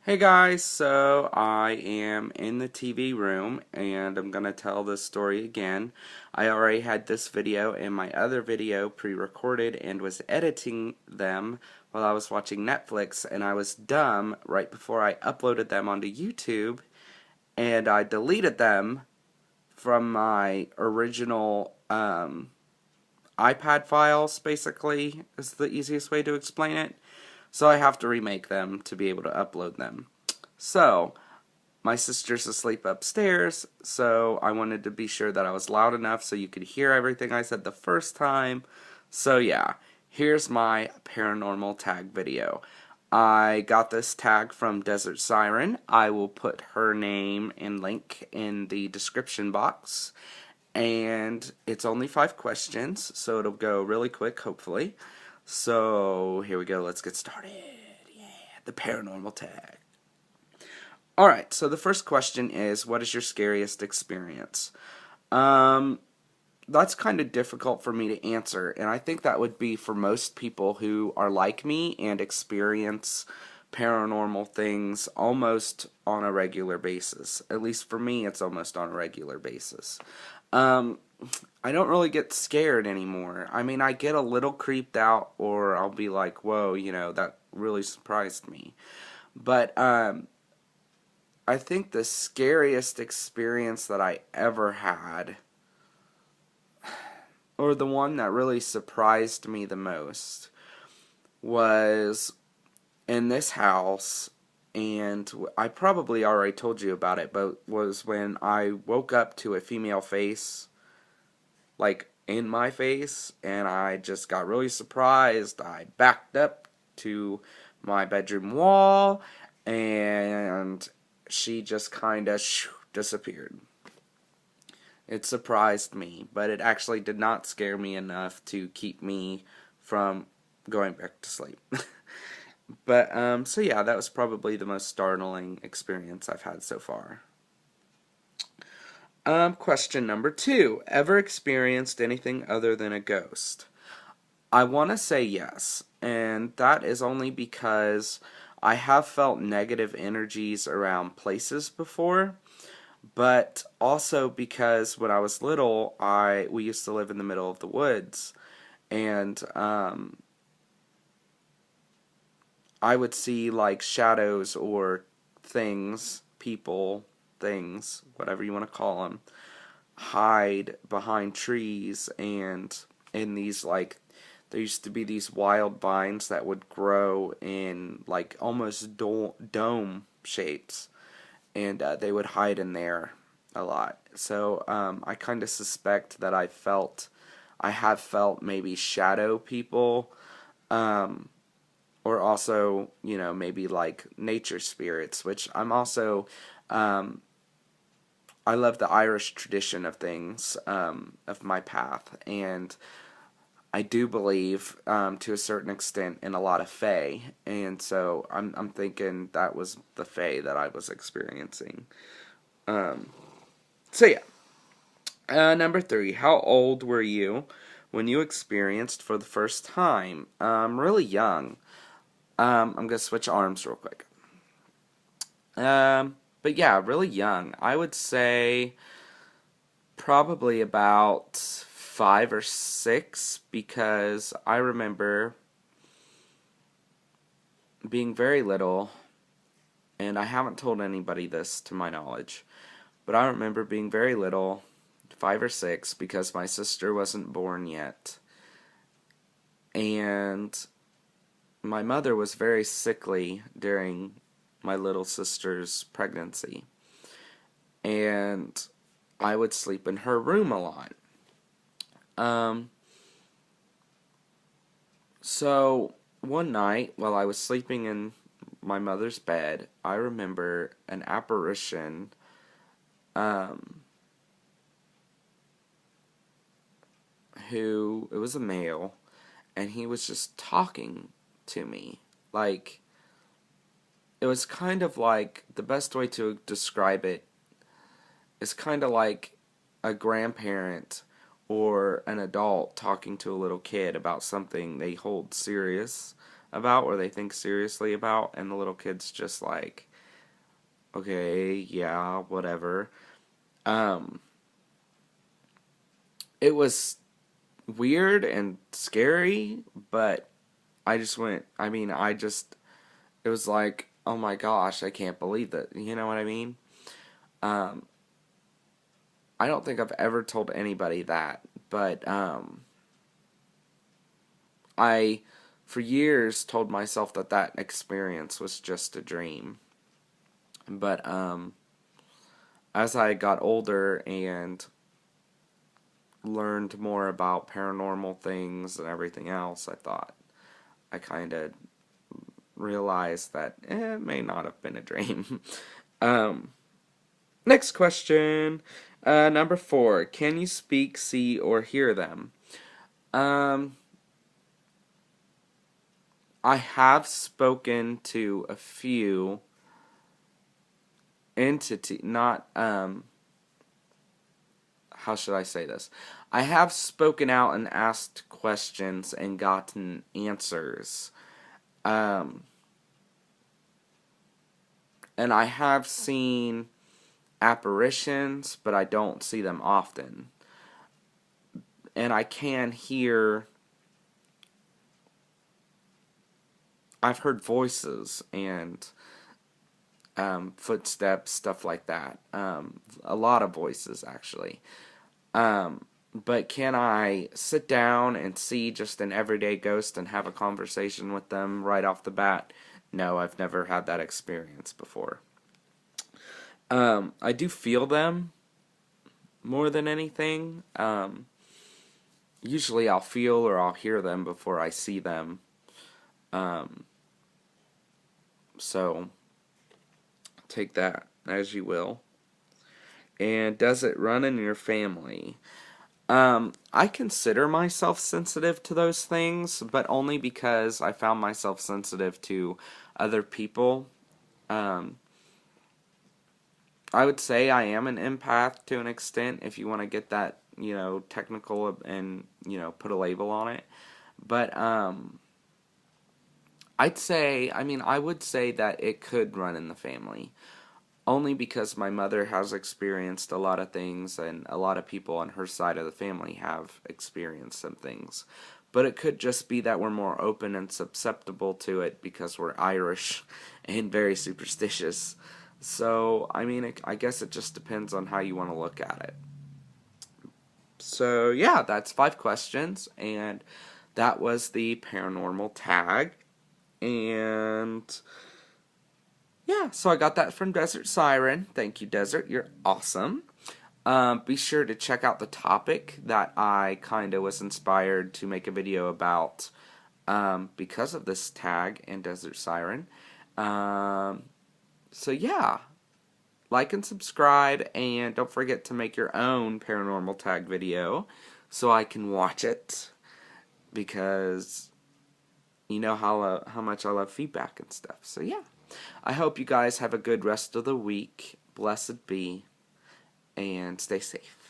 Hey guys, so I am in the TV room and I'm going to tell this story again. I already had this video and my other video pre-recorded and was editing them while I was watching Netflix, and I was dumb right before I uploaded them onto YouTube, and I deleted them from my original iPad files, basically, is the easiest way to explain it. So I have to remake them to be able to upload them. So, my sister's asleep upstairs, so I wanted to be sure that I was loud enough so you could hear everything I said the first time. So yeah, here's my paranormal tag video. I got this tag from Desert Siren. I will put her name and link in the description box. And it's only 5 questions, so it'll go really quick, hopefully. So here we go, let's get started. Yeah, the paranormal tag. Alright, so the first question is, what is your scariest experience? That's kind of difficult for me to answer, and I think that would be for most people who are like me and experience paranormal things almost on a regular basis. At least for me, it's almost on a regular basis. Um, I don't really get scared anymore. I mean, I get a little creeped out, or I'll be like, whoa, that really surprised me. But, I think the scariest experience that I ever had, or the one that really surprised me the most, was in this house, and I probably already told you about it, but was when I woke up to a female face, like in my face, and I just got really surprised. I backed up to my bedroom wall, and she just kind of disappeared. It surprised me, but it actually did not scare me enough to keep me from going back to sleep. But, so yeah, that was probably the most startling experience I've had so far. Question number 2. Ever experienced anything other than a ghost? I want to say yes, and that is only because I have felt negative energies around places before, but also because when I was little, we used to live in the middle of the woods, and I would see like shadows or things, people, things, whatever you want to call them, hide behind trees, and in these like there used to be these wild vines that would grow in like almost dome shapes, and they would hide in there a lot. So I kind of suspect that I have felt maybe shadow people, um, or also, maybe like nature spirits, which I'm also, um, I love the Irish tradition of things, of my path, and I do believe, to a certain extent, in a lot of fae, and so I'm thinking that was the fae that I was experiencing. Um, so yeah, number 3. How old were you when you experienced for the first time? Really young. I'm gonna switch arms real quick. But yeah, really young. I would say probably about 5 or 6, because I remember being very little, and I haven't told anybody this to my knowledge, but I remember being very little, 5 or 6, because my sister wasn't born yet, and my mother was very sickly during my little sister's pregnancy, and I would sleep in her room a lot. Um, so one night while I was sleeping in my mother's bed, I remember an apparition, um, who, it was a male, and he was just talking to me. Like, it was kind of like, the best way to describe it is kind of like a grandparent or an adult talking to a little kid about something they hold serious about or they think seriously about, and the little kid's just like Okay, yeah, whatever. Um, it was weird and scary, but I just went, I mean, it was like, oh my gosh, I can't believe that. You know what I mean? Um, I don't think I've ever told anybody that, but I, for years, told myself that that experience was just a dream. But as I got older and learned more about paranormal things and everything else, I kind of realized that it may not have been a dream. um, Next question. Number 4. Can you speak, see, or hear them? Um, I have spoken to a few entity, not, how should I say this? I have spoken out and asked questions and gotten answers. Um, and I have seen apparitions, but I don't see them often. And I can hear, I've heard voices and footsteps, stuff like that. A lot of voices, actually. But can I sit down and see just an everyday ghost and have a conversation with them right off the bat? No, I've never had that experience before. I do feel them more than anything. Usually I'll feel or I'll hear them before I see them. Um, so take that as you will. And does it run in your family? I consider myself sensitive to those things, but only because I found myself sensitive to other people. Um, I would say I am an empath to an extent, if you want to get that, technical and, put a label on it. But, I would say that it could run in the family. Only because my mother has experienced a lot of things, and a lot of people on her side of the family have experienced some things. But it could just be that we're more open and susceptible to it because we're Irish and very superstitious. So, I guess it just depends on how you want to look at it. So, yeah, that's 5 questions, and that was the paranormal tag. And yeah, so I got that from Desert Siren. Thank you, Desert. You're awesome. Be sure to check out the topic that I kind of was inspired to make a video about because of this tag and Desert Siren. So yeah, like and subscribe, and don't forget to make your own paranormal tag video so I can watch it, because you know how much I love feedback and stuff. So yeah, I hope you guys have a good rest of the week. Blessed be, and stay safe.